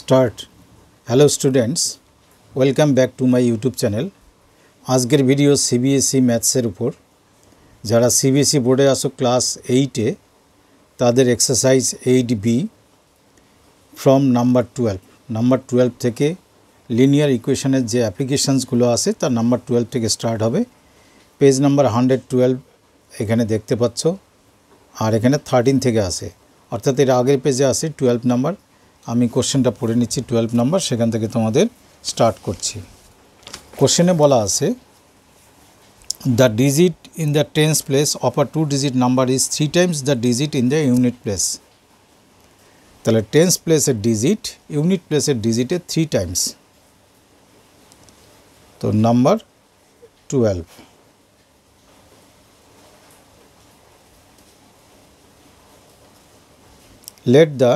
Start. Hello students, welcome back to my YouTube channel. आजकेर video CBSE मैथ्सर ऊपर যারা सीबीएसई बोर्डे आसो क्लास 8 तादेर एक्सारसाइज 8B फ्रम नम्बर 12 থেকে লিনিয়ার ইকুয়েশনের যে অ্যাপ্লিকেশনসগুলো আছে তার নাম্বার 12 থেকে স্টার্ট হবে। পেজ নাম্বার 112 এখানে দেখতে পাচ্ছ, আর এখানে 13 থেকে আসে, অর্থাৎ এর আগের পেজে আছে 12 নাম্বার। আমি কোশ্চেনটা পড়ে নিচ্ছি 12 নাম্বার, সেখান থেকে তোমাদের স্টার্ট করছি। কোশ্চেনে বলা আছে the digit in the tens place of a two digit number is 3 times the digit in the unit place। তাহলে টেন্স প্লেসের ডিজিট ইউনিট প্লেসের ডিজিটে 3 টাইমস। তো number 12, let the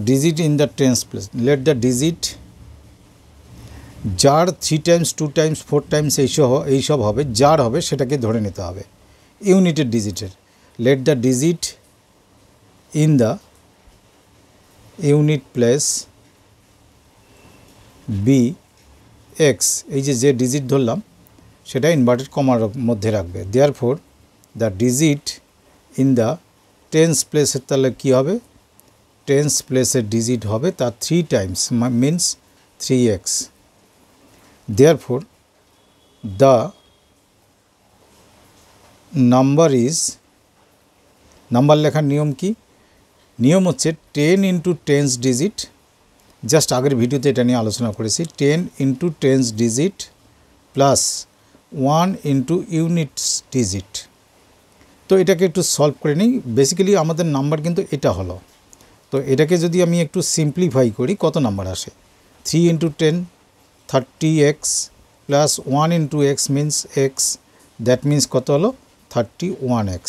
digit in the tens place, let the digit যার 3 Times 2 Times 4 Times এইসব হবে, যার হবে সেটাকে ধরে নিতে হবে ইউনিটের ডিজিটের। Let the digit in the unit place be x, এই যে ডিজিট ধরলাম সেটা ইনভার্টেড কমার মধ্যে রাখবে। Therefore the digit in the tens প্লেসের তাহলে কী হবে, টেন্স প্লেসের ডিজিট হবে তার 3 Times means 3x। Therefore, the number is, number লেখার নিয়ম কি? নিয়ম হচ্ছে 10 ইন্টু টেন্স ডিজিট, জাস্ট আগের ভিডিওতে এটা নিয়ে আলোচনা করেছি, 10 into tense digit plus 1 into units digit. তো এটাকে একটু সলভ করে নিই। বেসিক্যালি আমাদের নাম্বার কিন্তু এটা হলো। তো এটাকে যদি আমি একটু সিম্পলিফাই করি, কত নাম্বার আসে? 3 into 10 30x plus 1 into x means x, that means কত হলো 31x।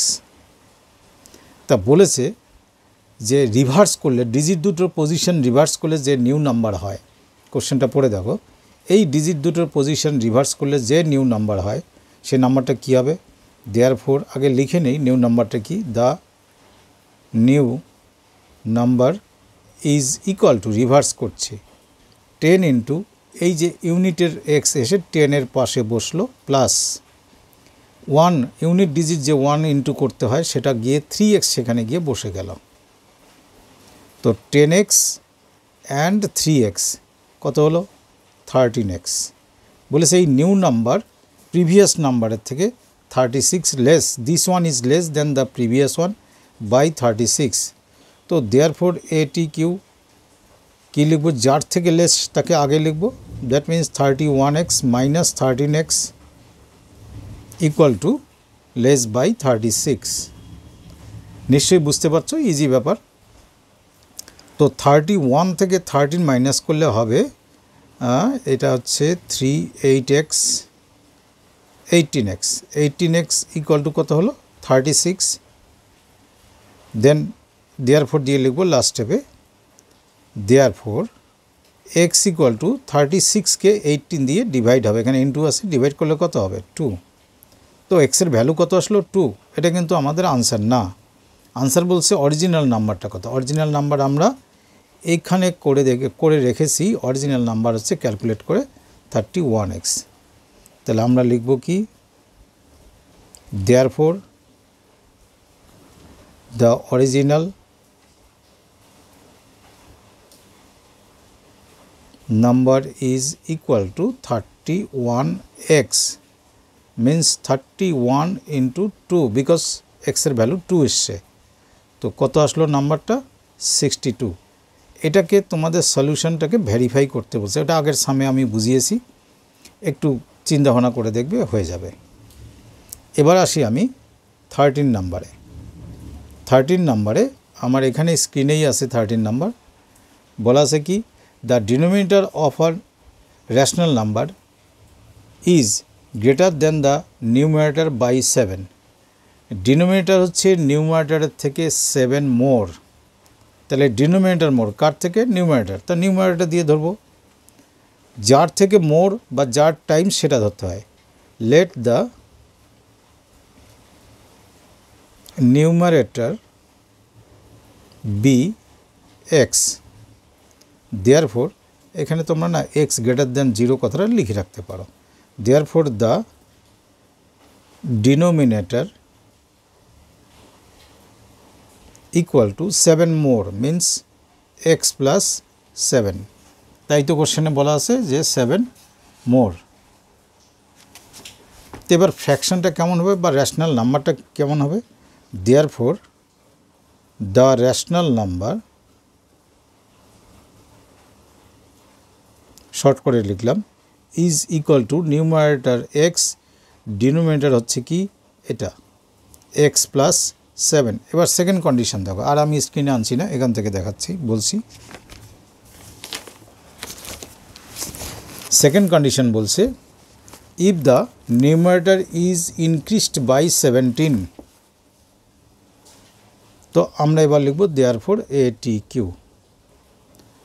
তা বলেছে যে রিভার্স করলে, ডিজিট দুটোর পজিশন রিভার্স করলে যে নিউ নাম্বার হয়, কোশ্চেনটা পড়ে দেখো, এই ডিজিট দুটোর পজিশন রিভার্স করলে যে নিউ নাম্বার হয় সে নাম্বারটা কী হবে? দেয়ারফর আগে লিখে নেই নিউ নাম্বারটা কি। The new number is equal to, reverse করছে 10 ইন্টু এই যে ইউনিটের এক্স এসে 10-এর পাশে বসলো, প্লাস 1 ইউনিট ডিজিট যে 1 ইন্টু করতে হয় সেটা গিয়ে 3x সেখানে গিয়ে বসে গেল। তো 10x অ্যান্ড 3x কত হলো 13x। বলেছে এই নিউ নাম্বার প্রিভিয়াস নাম্বারের থেকে 36 less, this one is less than the previous one by 36। তো দেয়ারফর এটি কিউ কী লিখব? যার থেকে লেস তাকে আগে লিখব, that means 31x minus 13x equal to less by 36। নিশ্চয়ই বুঝতে পারছো, ইজি ব্যাপার। তো 31 থেকে 13 মাইনাস করলে হবে এটা হচ্ছে 38x 18x ইকুয়াল টু কত হলো 36। দেন দেয়ারফর দিয়ে লিখব লাস্ট স্টেপে, দেয়ারফর এক্স ইকুয়াল টু 36কে 18 দিয়ে ডিভাইড হবে, এখানে ইন্টু আছে, ডিভাইড করলে কত হবে 2। তো এক্সের ভ্যালু কত আসলো 2। এটা কিন্তু আমাদের আনসার না, আনসার বলছে অরিজিনাল নাম্বারটা কত। অরিজিনাল নাম্বার আমরা এইখানে করে রেখেছি, অরিজিনাল নাম্বার হচ্ছে ক্যালকুলেট করে 31x। তাহলে আমরা লিখব কি, therefore the original number is equal to 31x means 31 into 2 because x এর ভ্যালু 2 এসছে। তো কত আসলো নাম্বারটা 62। এটাকে তোমাদের সলিউশনটাকে ভেরিফাই করতে বলছে, এটা আগের সামনে আমি বুঝিয়েছি, একটু চিন্তা ভাবনা করে দেখবে হয়ে যাবে। এবার আসি আমি 13 নাম্বারে। 13 নাম্বারে আমার এখানে স্ক্রিনেই আছে 13 নাম্বার। বলা আছে কি, the denominator of a rational number is greater than the numerator by 7। Denominator হচ্ছে নিউমারেটরের থেকে 7 মোর। তাহলে ডিনোমিনেটর মোর কার থেকে? নিউমারেটর। তা নিউমারেটর দিয়ে ধরবো, যার থেকে মোর বা যার টাইম সেটা ধরতে হয়। Let the numerator be x. Therefore এখানে তোমরা না এক্স গ্রেটার দ্যান 0 কথাটা লিখে রাখতে পারো। Therefore the denominator equal to 7 more means x plus 7। তাই তো কোশ্চেনে বলা আছে যে 7 মোর। তো এবার ফ্র্যাকশনটা কেমন হবে বা রেশনাল নাম্বারটা কেমন হবে? Therefore the rational number, short করে লিখলাম, is equal two numerator x, denominator হচ্ছে কি এটা এক্স প্লাস 7। এবার সেকেন্ড কন্ডিশন দেখো, আর আমি স্ক্রিনে আনছি না, এখান থেকে দেখাচ্ছি, বলছি। সেকেন্ড কন্ডিশন বলছে if the numerator is increased by 17। তো আমরা এবার লিখব therefore A T Q.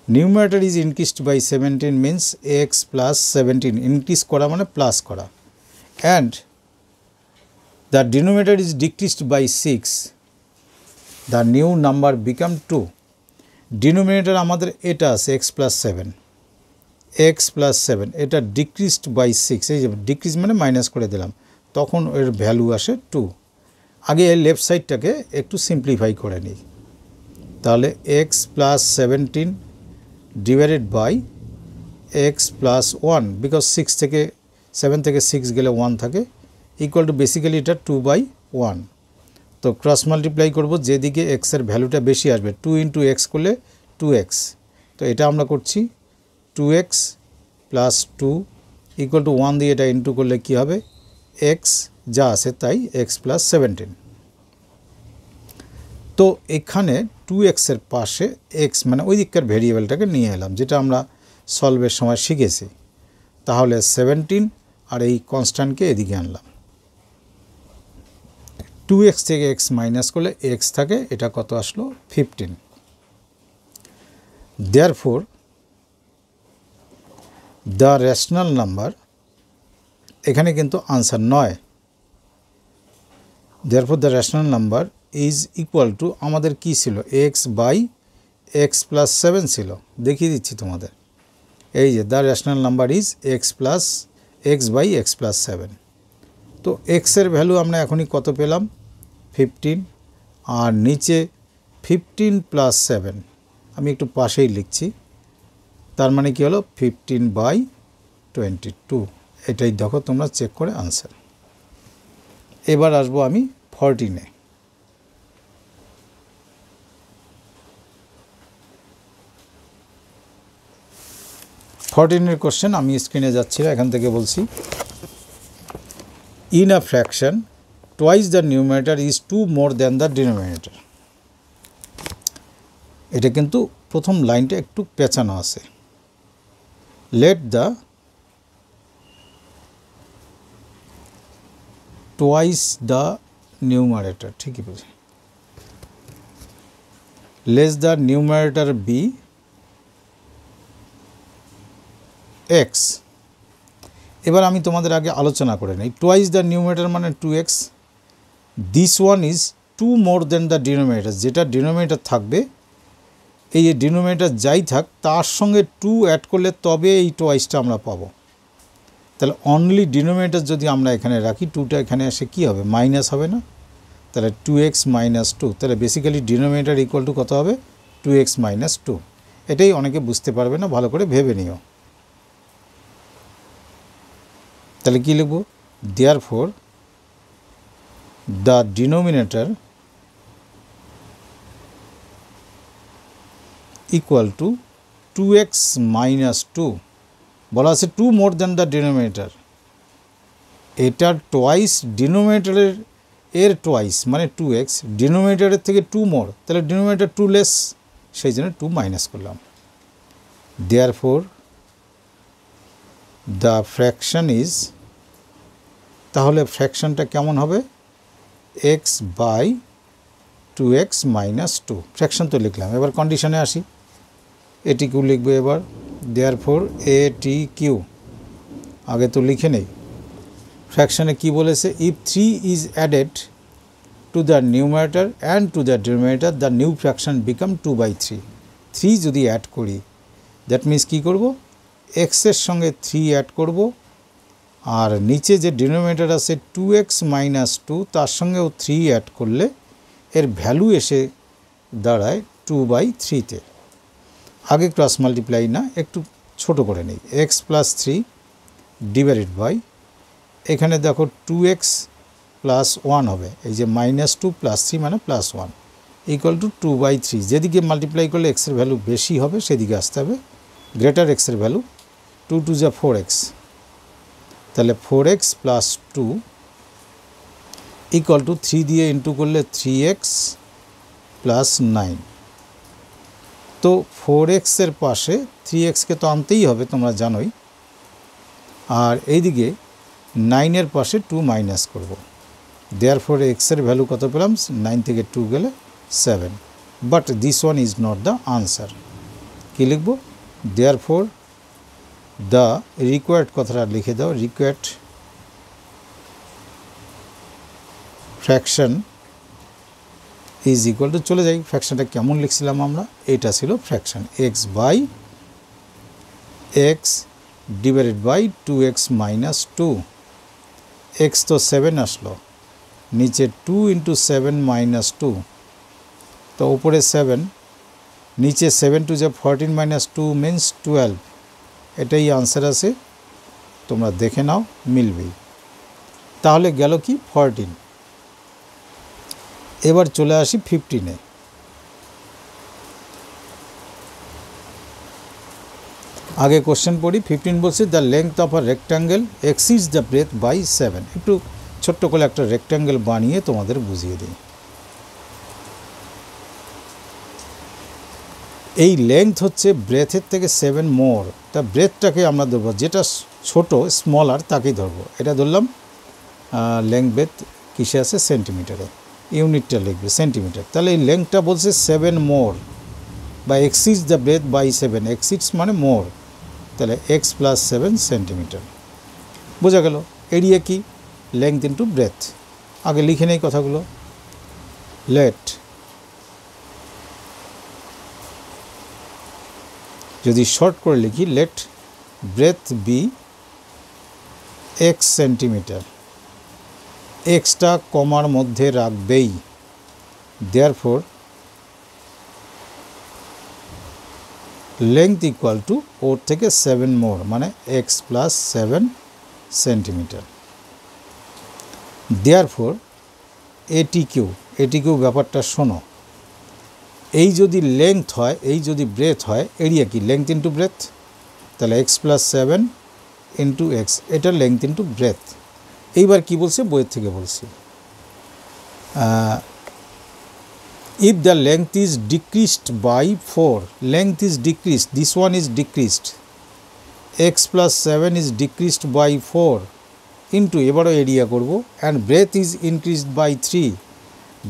Numerator is increased by 17 means x plus 17, increase করা মানে প্লাস করা, and the denominator is decreased by 6, the new number become 2। Denominator আমাদের এটা আছে এক্স প্লাস 7, এক্স প্লাস 7, এটা ডিক্রিজড বাই 6, এই যে ডিক্রিজ মানে মাইনাস করে দিলাম, তখন এর ভ্যালু আসে 2। আগে এই লেফট সাইডটাকে একটু সিম্পলিফাই করে নিই, তাহলে x plus 17 divided by x plus 1, because 7 থেকে 6 গেলে 1 থাকে, ইকুয়াল টু বেসিক্যালি এটা 2/1। তো ক্রস মাল্টিপ্লাই করব, যেদিকে এক্সের ভ্যালুটা বেশি আসবে, 2 ইন্টু এক্স করলে 2x। তো এটা আমরা করছি 2x প্লাস 2 ইকুয়াল টু 1 দিয়ে এটা ইন্টু করলে কি হবে, এক্স যা আছে তাই এক্স প্লাস 17। তো এখানে 2x এর পাশে এক্স মানে ওই দিককার ভেরিয়েবলটাকে নিয়ে এলাম, যেটা আমরা সলভের সময় শিখেছি। তাহলে 17 আর এই কনস্ট্যান্টকে এদিকে আনলাম, 2x থেকে x মাইনাস করলে x থাকে, এটা কত আসলো 15। দেয়ারফোর দ্য রেশনাল নাম্বার, এখানে কিন্তু আনসার নয়, therefore the rational number is equal two, আমাদের কি ছিল এক্স বাই এক্স প্লাস 7 ছিল, দেখিয়ে দিচ্ছি তোমাদের, এই যে the rational number is x by x plus 7। তো এক্সের ভ্যালু আমরা এখনই কত পেলাম 15, আর নিচে 15 প্লাস 7, আমি একটু পাশেই লিখছি, তার মানে কি হলো 15/22। এটাই দেখো তোমরা চেক করে আনসার। এবার আসবো আমি 14-এ। 14-এর কোশ্চেন, আমি স্ক্রিনে যাচ্ছি না, এখান থেকে বলছি। In a fraction twice the numerator is 2 more than the denominator. এটা কিন্তু প্রথম লাইনটা একটু পেঁচানো আছে। Let the twice the numerator, ঠিকই বলছি, less the numerator be x. এবার আমি তোমাদের আগে আলোচনা করে নিই, টুয়াইস দ্য নিউমারেটর মানে 2x, this one is 2 more than the denominator, যেটা ডিনোমিনেটর থাকবে, এই যে ডিনোমিনেটর যাই থাক তার সঙ্গে 2 অ্যাড করলে তবে এই টুয়াইসটা আমরা পাবো। তাহলে অনলি ডিনোমিনেটর যদি আমরা এখানে রাখি, 2টা এখানে এসে কি হবে, মাইনাস হবে না, তাহলে 2x মাইনাস 2, তাহলে বেসিক্যালি ডিনোমিনেটর ইকুয়াল টু কত হবে 2x মাইনাস 2। এটাই অনেকে বুঝতে পারবে না, ভালো করে ভেবে নিও। তাহলে কি লিখব, therefore the denominator equal to 2x minus 2, বলা আছে 2 মোর দ্যান দ্য ডিনোমিনেটর, এটার টোয়াইস ডিনোমিনেটরের এর টোয়াইস মানে 2x, ডিনোমিনেটরের থেকে 2 মোর, তাহলে ডিনোমিনেটর 2 লেস, সেই জন্য 2 মাইনাস করলাম। দেয়ারফোর দ্য ফ্র্যাকশন ইজ, তাহলে ফ্র্যাকশনটা কেমন হবে x by 2x minus 2। Fraction তো লিখলাম, এবার কন্ডিশনে আসি, এটি কিউ লিখবে এবার। দেয়ারফোর এ টি কিউ আগে তো লিখে নেই। ফ্র্যাকশনে কি বলেছে, if 3 is added to to the numerator and to the denominator the new fraction become 2/3 3 যদি অ্যাড করি দ্যাট মিন্স কী করব x এর সঙ্গে 3 অ্যাড করব আর নিচে যে ডিনোমিনেটর আছে 2x - 2 তার সঙ্গেও 3 অ্যাড করলে এর ভ্যালু এসে দাঁড়ায় 2/3-তে। আগে ক্রস মাল্টিপ্লাই না, একটু ছোট করে নেই। x + 3 ডিভাইডেড বাই এখানে দেখো 2x + 1 হবে, এই যে -2 + 3 মানে +1 = 2/3। যেদিকে মাল্টিপ্লাই করলে x এর ভ্যালু বেশি হবে সেদিকে আসতে হবে, গ্রেটার x এর ভ্যালু 2 × 2 = 4x, তাহলে 4x + 2 = 3 দিয়ে ইন্টু করলে 3x + 9। তো 4x এর পাশে 3x কে তো আনতেই হবে, তোমরা জানোই, আর এইদিকে 9 এর পাশে 2 মাইনাস করব। দেয়ারফর x এর ভ্যালু কত পেলাম? 9 থেকে 2 গেলে 7। But this one is not the answer. কী লিখব? দেয়ারফর দ্য রিকোয়ার্ড কথাটা লিখে দাও, required fraction is equal to, চলে যাই ফ্র্যাকশনটা কেমন লিখছিলাম আমরা, এটা ছিল fraction x/x divided by 2x - 2। x তো 7 আসলো, নিচে 2 × 7 - 2, তো উপরে 7, নিচে 7 × 2 = 14 - 2 মিন্স 12। এটাই আনসার আছে, তোমরা দেখে নাও মিলবেই। তাহলে গেল কি 14। এবার চলে আসি 15-এ। আগে কোশ্চেন পড়ি। 15 বলছে the length of a rectangle exceeds the breadth by 7। একটু ছোট্ট করে একটা রেক্ট্যাঙ্গেল বানিয়ে তোমাদের বুঝিয়ে দিই। এই লেংথ হচ্ছে ব্রেথের থেকে 7 মোর, তা ব্রেথটাকে আমরা ধরবো, যেটা ছোট স্মলার তাকেই ধরবো। এটা ধরলাম লেংথ ব্রেথ কিসে আছে? সেন্টিমিটারে, ইউনিটটা লিখবে সেন্টিমিটার। তাহলে এই লেংথটা বলছে 7 মোর বা exceeds the breadth by 7, exceeds মানে মোর, তাহলে x + 7 সেন্টিমিটার। বোঝা গেল? এরিয়া কি? Length into breadth. আগে লিখে নেই কথাগুলো। লেট, যদি শর্ট করে লিখি, let breadth be x centimetre, এক্সটা কমার মধ্যে রাখবেই। দেয়ারফর লেংথ ইকুয়াল টু ওর থেকে 7 মোর, মানে x + 7 সেন্টিমিটার। দেয়ারফর এটিকিউ ব্যাপারটা শোনো, এই যদি লেংথ হয়, এই যদি ব্রেথ হয়, এরিয়া কি? লেংথ ইন্টু ব্রেথ, তাহলে x + 7 × x, এটা লেংথ ইন্টু ব্রেথ। এইবার কি বলছে? বইয়ের থেকে বলছি, if the length is decreased by 4, length is decreased, this one is decreased, x + 7 is decreased by 4 into, এবারও এরিয়া করব, and breadth is increased by 3,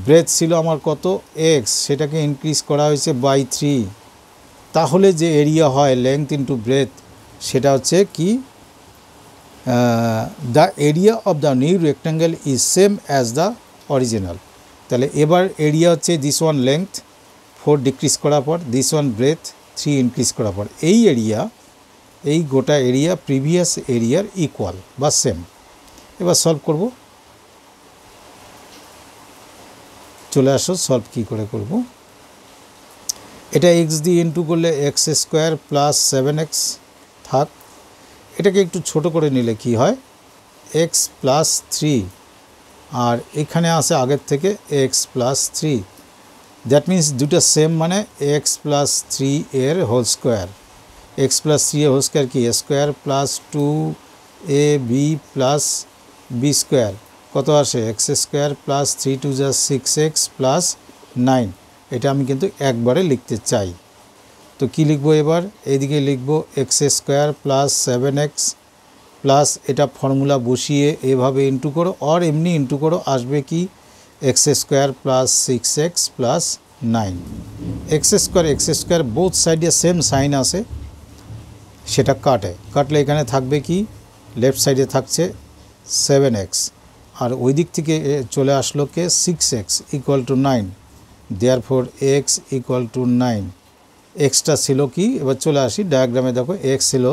breadth ছিল আমার কত? x, সেটাকে ইনক্রিজ করা হয়েছে by 3, তাহলে যে এরিয়া হয় লেংথ ইন্টু ব্রেথ, সেটা হচ্ছে কি? The area of the new rectangle is same as the original. তাহলে এবার এরিয়া হচ্ছে দিস ওয়ান লেংথ 4 ডিক্রিজ করার পর, দিস ওয়ান ব্রেথ 3 ইনক্রিজ করার পর, এই এরিয়া, এই গোটা এরিয়া প্রিভিয়াস এরিয়ার ইকুয়াল বা সেম। এবার সলভ করব। চলে আসো সলভ কী করে করব। এটা x দিয়ে ইন্টু করলে x² + 7x থাক। এটাকে একটু ছোট করে নিলে কি হয়? x + 3, আর এখানে আসে আগের থেকে x + 3, দ্যাট মিন্স দুটো সেম, মানে x + 3 এর হোল স্কোয়ার। x + 3 এর হোল স্কোয়ার কি? a² + 2ab + b², কত আসে? x² + 3 × 2 = 6x + 9। এটা আমি কিন্তু একবারে লিখতে চাই, তো কি লিখব? এবার এইদিকে লিখব x² + 7x প্লাস, এটা ফর্মুলা বসিয়ে এভাবে ইন্টু করো, আর এমনি ইন্টু করো, আসবে কি? x² + 6x + 9। x² বোথ সাইডে সেম সাইন আছে, সেটা কাটলে এখানে থাকবে কি? লেফট সাইডে থাকছে 7x, আর ওই দিক থেকে চলে আসলো কে 6x equal to 9, therefore x equal to 9। Extra ছিল কি, এবার চলে আসি ডায়াগ্রামে, দেখো এক্স ছিল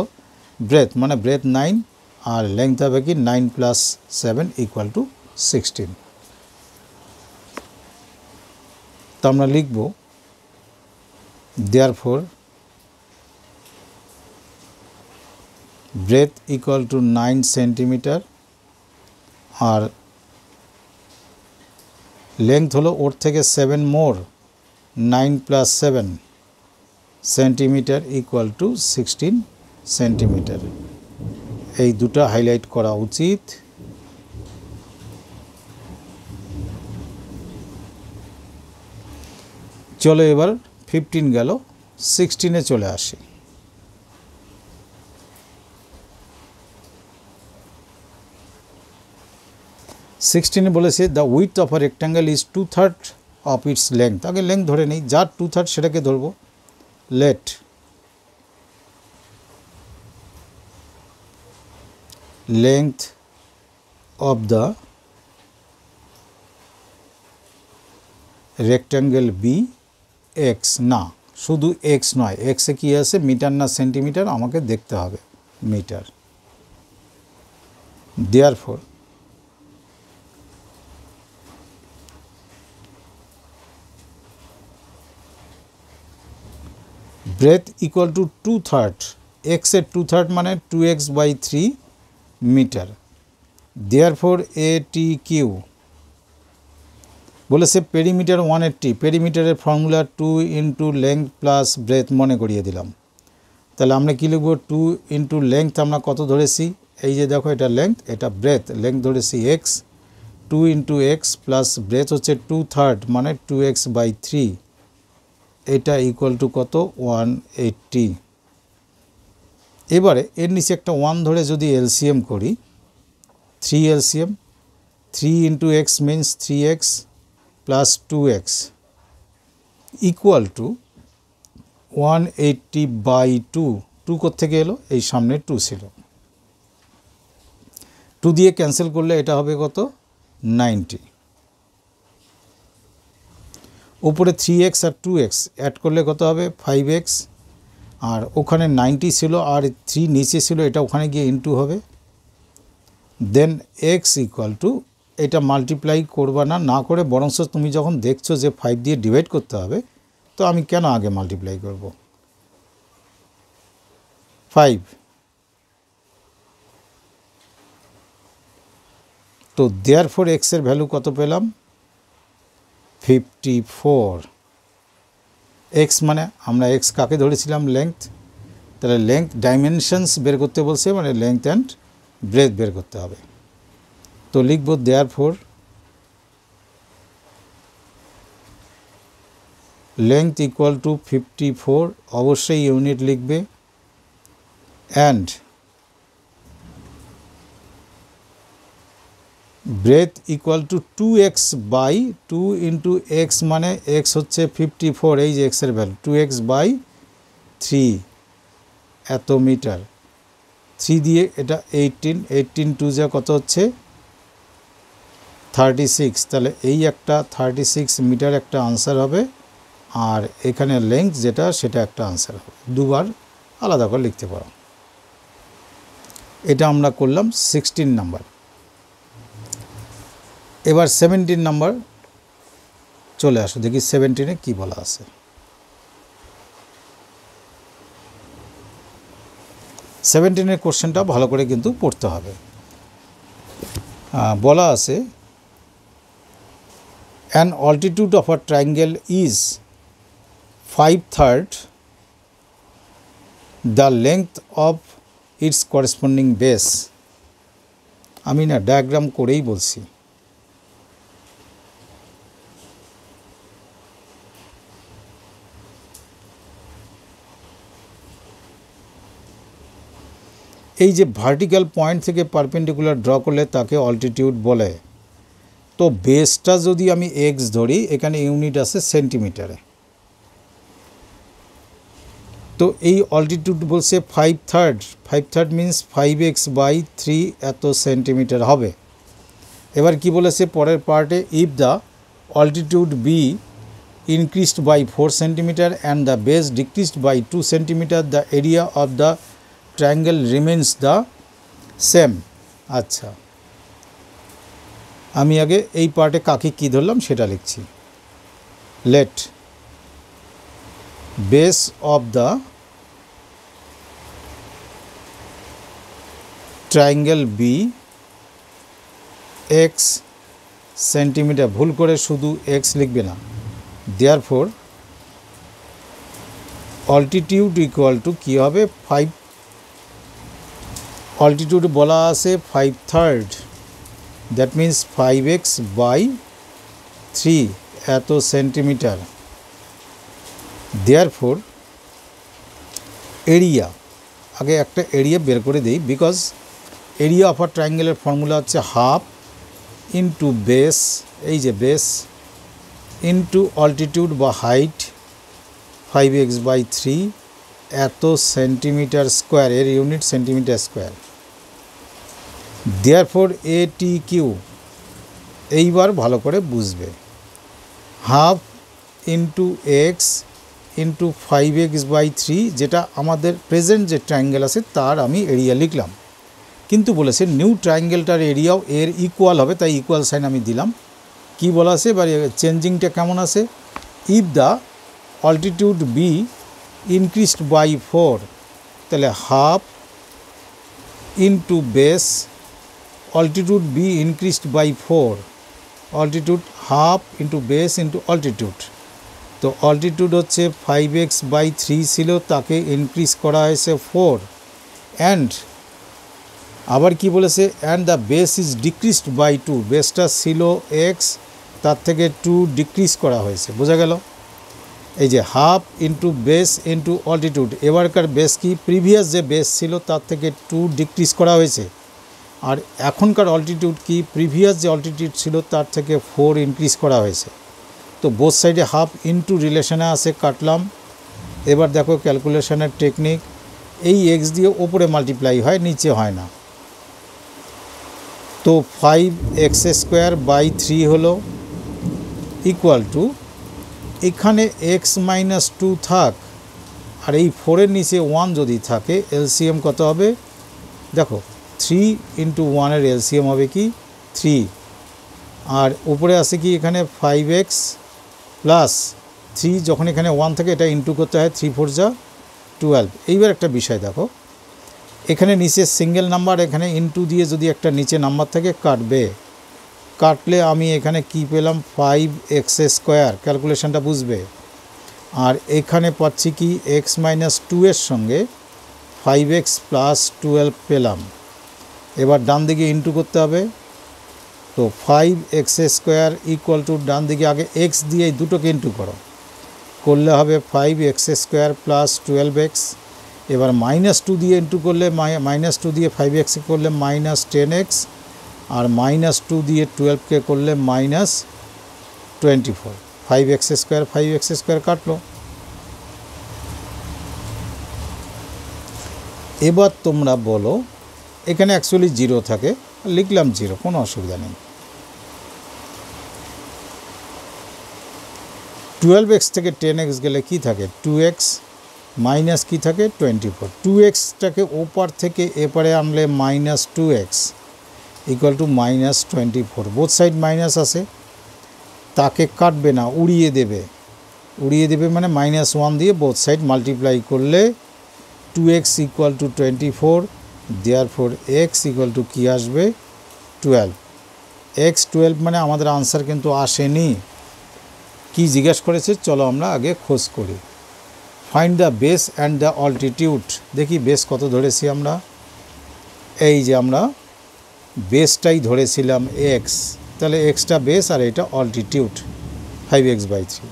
ব্রেথ, মানে ব্রেথ 9 আর লেংথ হবে কি 9 + 7 ইকুয়াল টু 16। তো আমরা লিখব therefore breadth equal to 9 centimetre আর লেংথ হলো ওর থেকে 7 more, 9 + 7 centimetre equal to 16 centimetre. এই দুটো হাইলাইট করা উচিত। চলো এবার 15 গেল, 16-এ চলে আসি। সিক্সটিনে বলেছে the width of a rectangle is 2/3 of its length. আগে লেংথ ধরে নেই, যার 2/3 সেটাকে ধরবো। Let length of the rectangle be x. না, শুধু এক্স নয়, এক্সে কী আছে, মিটার না সেন্টিমিটার, আমাকে দেখতে হবে metre. Therefore breadth equal to 2/3, এক্সের 2/3 মানে 2x/3 metre. Therefore A T Q বলেছে পেরিমিটার 180, পেরিমিটারের formula 2 into length plus breadth মনে করিয়ে দিলাম। তাহলে আমরা কী লিখব, 2 ইন্টু লেংথ আমরা কত ধরেছি, এই যে দেখো এটা লেংথ, এটা ব্রেথ, লেংথ ধরেছি x, 2 into x plus breadth হচ্ছে 2/3 মানে 2x/3, এটা ইকুয়াল টু কত, 180। এবারে এর নিচে একটা 1 ধরে যদি এলসিএম করি, 3 LCM, 3 into x means 3x plus 2x equal two 180/2। 2 কোত্থেকে এলো, এই সামনে 2 ছিল, 2 দিয়ে ক্যান্সেল করলে এটা হবে কত, 90। উপরে 3x আর 2x অ্যাড করলে কত হবে, 5x, আর ওখানে 90 ছিল আর 3 নিচে ছিল, এটা ওখানে গিয়ে ইনটু হবে। দেন x ইকুয়াল টু, এটা মাল্টিপ্লাই করবা না, না করে বরঞ্চ তুমি যখন দেখছো যে 5 দিয়ে ডিভাইড করতে হবে, তো আমি কেন আগে মাল্টিপ্লাই করব, 5। তো দেয়ারফর x এর ভ্যালু কত পেলাম, 54। x মানে আমরা x কাকে ধরেছিলাম, লেংথ, তাহলে লেংথ ডাইমেনশনস বের করতে বলছে, মানে লেংথ অ্যান্ড ব্রেথ বের করতে হবে। তো লিখব দেয়ারফর লেংথ ইকুয়াল টু 54, অবশ্যই ইউনিট লিখবে, and breadth equal to 2x/2 into x, মানে এক্স হচ্ছে 54, এই যে এক্সের ভ্যালু 2x/3 এত মিটার, 3 দিয়ে এটা 18, 18 2 যা কত হচ্ছে 36, তাহলে এই একটা 36 মিটার একটা আনসার হবে, আর এখানে লেংথ যেটা সেটা একটা আনসার হবে, দুবার আলাদা করে লিখতে পারো। এটা আমরা করলাম 16 নাম্বার। এবার 17 নাম্বার চলে আসো, দেখি 17-এ কী বলা আছে। 17-এর কোশ্চেনটা ভালো করে কিন্তু পড়তে হবে। বলা আছে an altitude of a triangle is 5/3 the length of its corresponding base. আমি না ডায়াগ্রাম করেই বলছি। এই যে ভার্টিক্যাল পয়েন্ট থেকে পারপেন্ডিকুলার ড্র করলে তাকে অল্টিটিউড বলে। তো বেসটা যদি আমি এক্স ধরি, এখানে ইউনিট আছে সেন্টিমিটারে, তো এই অল্টিটিউড বলছে 5/3, 5/3 মিনস 5x/3 এত সেন্টিমিটার হবে। এবার কি বলেছে পরের পার্টে, if the altitude be increased by 4 cm and the base decreased by 2 cm, the area of the triangle remains the same. আচ্ছা, আমি আগে এই পার্টে কাকে কি ধরলাম সেটা লিখছি। Let base of the triangle be x centimetre, ভুল করে শুধু এক্স লিখবে না। therefore altitude equal to কি হবে 5, altitude বলা আছে 5/3, দ্যাট মিন্স 5x by 3 এত সেন্টিমিটার। therefore এরিয়া, আগে একটা এরিয়া বের করে দিই, বিকজ এরিয়া অফ আ ট্রায়াঙ্গেলের ফর্মুলা হচ্ছে হাফ ইন্টু বেস, এই যে বেস, ইন্টু অল্টিটিউড বা হাইট 5x by 3 এত সেন্টিমিটার স্কোয়ার, এর unit centimetre square. therefore ATQ, এইবার ভালো করে বুঝবে, half into x into 5x by 3, যেটা আমাদের প্রেজেন্ট যে ট্রায়াঙ্গেল আছে তার আমি এরিয়া লিখলাম, কিন্তু বলেছে নিউ ট্রায়াঙ্গেলটার এরিয়াও এর ইকুয়াল হবে, তাই ইকুয়াল সাইন আমি দিলাম। কি বলা আছে এবার চেঞ্জিংটা কেমন আছে, if the altitude be increased by 4, তাহলে half into base, altitude be increased by 4, altitude half into base into altitude. তো অল্টিটিউড হচ্ছে 5x by 3 ছিল, তাকে ইনক্রিজ করা হয়েছে 4, অ্যান্ড আবার কি বলেছে, and the base is decreased by 2, বেসটা ছিল এক্স, তার থেকে 2 ডিক্রিজ করা হয়েছে, বোঝা গেল। এই যে half into base into altitude, এবারকার বেস কি প্রিভিয়াস যে বেস ছিল তার থেকে 2 ডিক্রিজ করা হয়েছে, আর এখনকার অল্টিটিউড কি প্রিভিয়াস যে অল্টিটিউড ছিল তার থেকে 4 ইনক্রিজ করা হয়েছে। তো বোথ সাইডে হাফ ইন্টু রিলেশনে আসে, কাটলাম। এবার দেখো ক্যালকুলেশনের টেকনিক, এই এক্স দিয়ে ওপরে মাল্টিপ্লাই হয়, নিচে হয় না। তো 5x² বাই 3 হলো ইকুয়াল টু, এখানে x মাইনাস 2 থাক, আর এই 4-এর নিচে 1 যদি থাকে, এলসিএম কত হবে দেখো, 3 ইন্টু 1-এর এলসিএম হবে কি 3, আর উপরে আছে কি এখানে 5x প্লাস 3, যখন এখানে 1 থাকে এটা ইন্টু করতে হয়, 3 4 যা 12। এইবার একটা বিষয় দেখো, এখানে নিচে সিঙ্গেল নাম্বার, এখানে ইনটু দিয়ে যদি একটা নিচে নাম্বার থাকে কাটবে, কাটলে আমি এখানে কি পেলাম 5x², ক্যালকুলেশনটা বুঝবে। আর এখানে পাচ্ছি কি x মাইনাস 2 এর সঙ্গে 5x প্লাস 12 পেলাম। এবার ডান দিকে ইনটু করতে হবে, তো 5x² ইকুয়াল টু, ডান দিকে আগে x দিয়ে এই দুটোকে ইনটু করো, করলে হবে 5x² প্লাস 12x। এবার -2 দিয়ে ইন্টু করলে, -2 দিয়ে 5x করলে -10x, আর -2 দিয়ে 12কে করলে -24, 5x² কাটলো। এবার তোমরা বলো, এখানে অ্যাকচুয়ালি 0 থাকে, লিখলাম 0, কোনো অসুবিধা নেই। 12x থেকে 10x গেলে কি থাকে 2x, মাইনাস কি থাকে 24, 2xটাকে ওপার থেকে এপারে আনলে -2x equal to -24, both side minus আছে, তাকে কাটবে না, উড়িয়ে দেবে, মানে -1 দিয়ে বোথ সাইড মাল্টিপ্লাই করলে 2x equal to 24, therefore x equal to কী আসবে 12। x 12 মানে আমাদের আনসার কিন্তু আসেনি, কি জিজ্ঞাসা করেছে, চলো আমরা আগে খোঁজ করি। Find the base and the altitude, দেখি বেস কত ধরেছি আমরা, এই যে আমরা বেসটাই ধরেছিলাম x, তাহলে xটা বেস আর এটা altitude 5x by 3,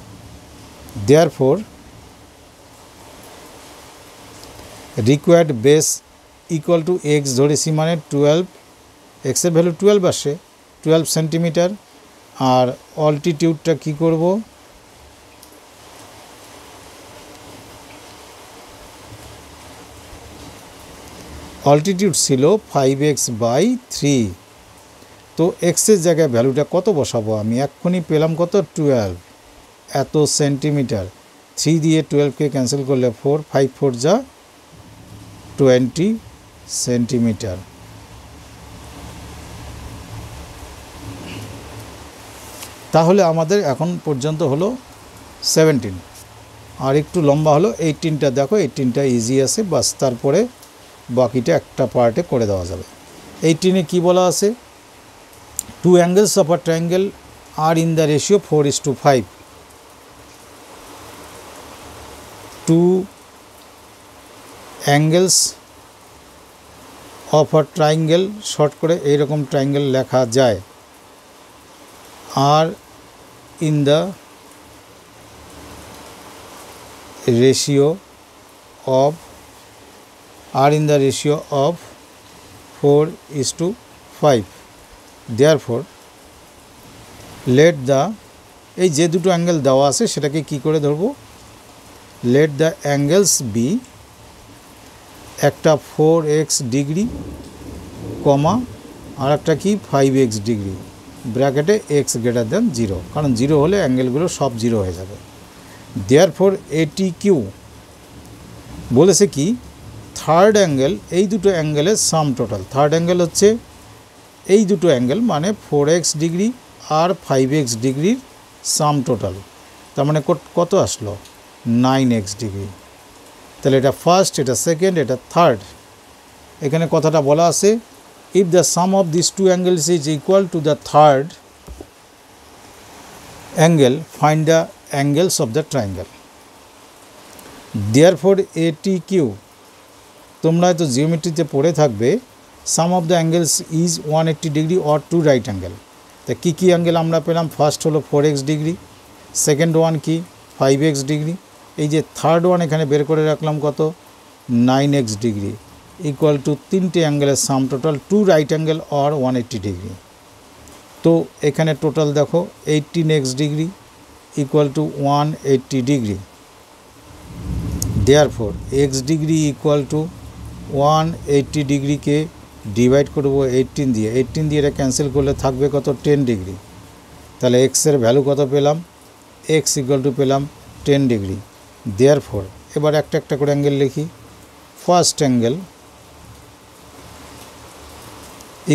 therefore required base equal to x ধরেছি মানে 12, এক্সের ভ্যালু 12 আসে, 12 সেন্টিমিটার, আর অল্টিটিউডটা কি করব, অল্টিটিউড ছিল 5x by 3, তো এক্সের জায়গায় ভ্যালুটা কত বসাবো আমি? এক্ষুনি পেলাম কত? 12 এত সেন্টিমিটার। 3 দিয়ে 12কে ক্যান্সেল করলে 4, 5 4 যা 20 সেন্টিমিটার। তাহলে আমাদের এখন পর্যন্ত হলো 17, আর একটু লম্বা হলো 18টা। দেখো 18টা ইজি আছে, বাস তারপরে বাকিটা একটা পার্টে করে দেওয়া যাবে। 18-এ কী বলা আছে? 2 angles of a triangle are in the ratio 4:5. 2 angles of a triangle, short করে এইরকম ট্রায়াঙ্গেল লেখা যায়, আর in the ratio of 4:5. Therefore let the, এই যে দুটো অ্যাঙ্গেল দেওয়া আছে সেটাকে কি করে ধরবো? let the angles be, একটা 4x ডিগ্রি কমা আর একটা কি 5x ডিগ্রি, ব্র্যাকেটে x গ্রেটার দেন 0, কারণ 0 হলে অ্যাঙ্গেলগুলো সব 0 হয়ে যাবে। therefore ATQ বলেছে কি? থার্ড অ্যাঙ্গেল, এই দুটো অ্যাঙ্গেলের সাম টোটাল। থার্ড অ্যাঙ্গেল হচ্ছে এই দুটো অ্যাঙ্গেল, মানে 4x ডিগ্রি আর 5x ডিগ্রির সাম টোটাল। তার মানে কত আসলো? 9x degree. তাহলে এটা ফার্স্ট, এটা সেকেন্ড, এটা থার্ড। এখানে কথাটা বলা আছে, if the sum of this two angles is equal to the third angle, find the angles of the triangle. Therefore ATQ, তোমরা হয়তো জিওমেট্রিতে পড়ে থাকবে, sum of the angles is 180 degree or 2 right angle. তা কী কী অ্যাঙ্গেল আমরা পেলাম? First হলো 4x ডিগ্রি, সেকেন্ড ওয়ান কি 5x ডিগ্রি, এই যে থার্ড ওয়ান এখানে বের করে রাখলাম কত? 9x ডিগ্রি, ইকুয়াল টু তিনটে অ্যাঙ্গেলের sum total 2 right angle or 180 degree. তো এখানে টোটাল দেখো 18x degree equal to 180 degree. Therefore x degree equal to 180 ডিগ্রিকে ডিভাইড করবো 18 দিয়ে, 18 দিয়ে এটা ক্যান্সেল করলে থাকবে কত? 10 ডিগ্রি। তাহলে এক্সের ভ্যালু কত পেলাম? x ইকুয়াল টু পেলাম 10 ডিগ্রি। দেয়ারফর এবার একটা একটা করে অ্যাঙ্গেল লিখি। First angle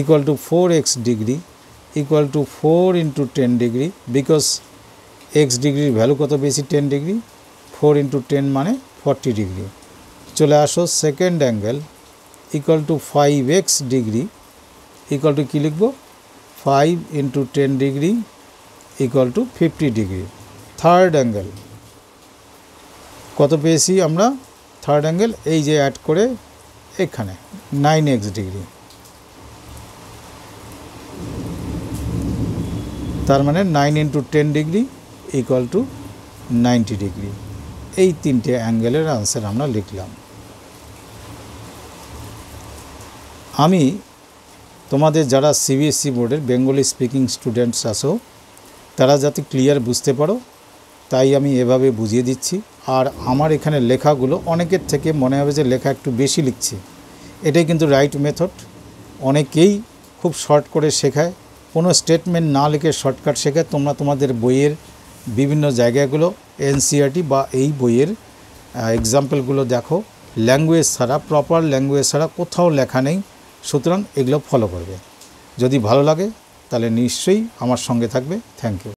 equal two 4x degree equal two 4 into 10 degree, because x ডিগ্রির ভ্যালু কত বেশি? 10 ডিগ্রি। 4 ইন্টু 10 মানে 40 ডিগ্রি। চলে আসো second angle equal to 5x degree equal to কী লিখব? 5 into 10 degree equal to 50 degree. Third angle কত পেয়েছি আমরা? থার্ড অ্যাঙ্গেল এই যে অ্যাড করে এখানে 9x ডিগ্রি, তার মানে 9 into 10 degree equal two 90 degree. এই তিনটে অ্যাঙ্গেলের আনসার আমরা লিখলাম। আমি তোমাদের যারা CBSE বোর্ডের বেঙ্গলি স্পিকিং স্টুডেন্টস আছো, তারা যাতে ক্লিয়ার বুঝতে পারো তাই আমি এভাবে বুঝিয়ে দিচ্ছি। আর আমার এখানে লেখাগুলো অনেকের থেকে মনে হবে যে লেখা একটু বেশি লিখছি, এটাই কিন্তু রাইট মেথড। অনেকেই খুব শর্ট করে শেখায়, কোনো স্টেটমেন্ট না লিখে শর্টকাট শেখায়। তোমরা তোমাদের বইয়ের বিভিন্ন জায়গাগুলো NCERT বা এই বইয়ের এক্সাম্পলগুলো দেখো, ল্যাঙ্গুয়েজ ছাড়া, প্রপার ল্যাঙ্গুয়েজ ছাড়া কোথাও লেখা নেই। সুতরাং এগুলো ফলো করবে। যদি ভালো লাগে তাহলে নিশ্চয়ই আমার সঙ্গে থাকবে। Thank you.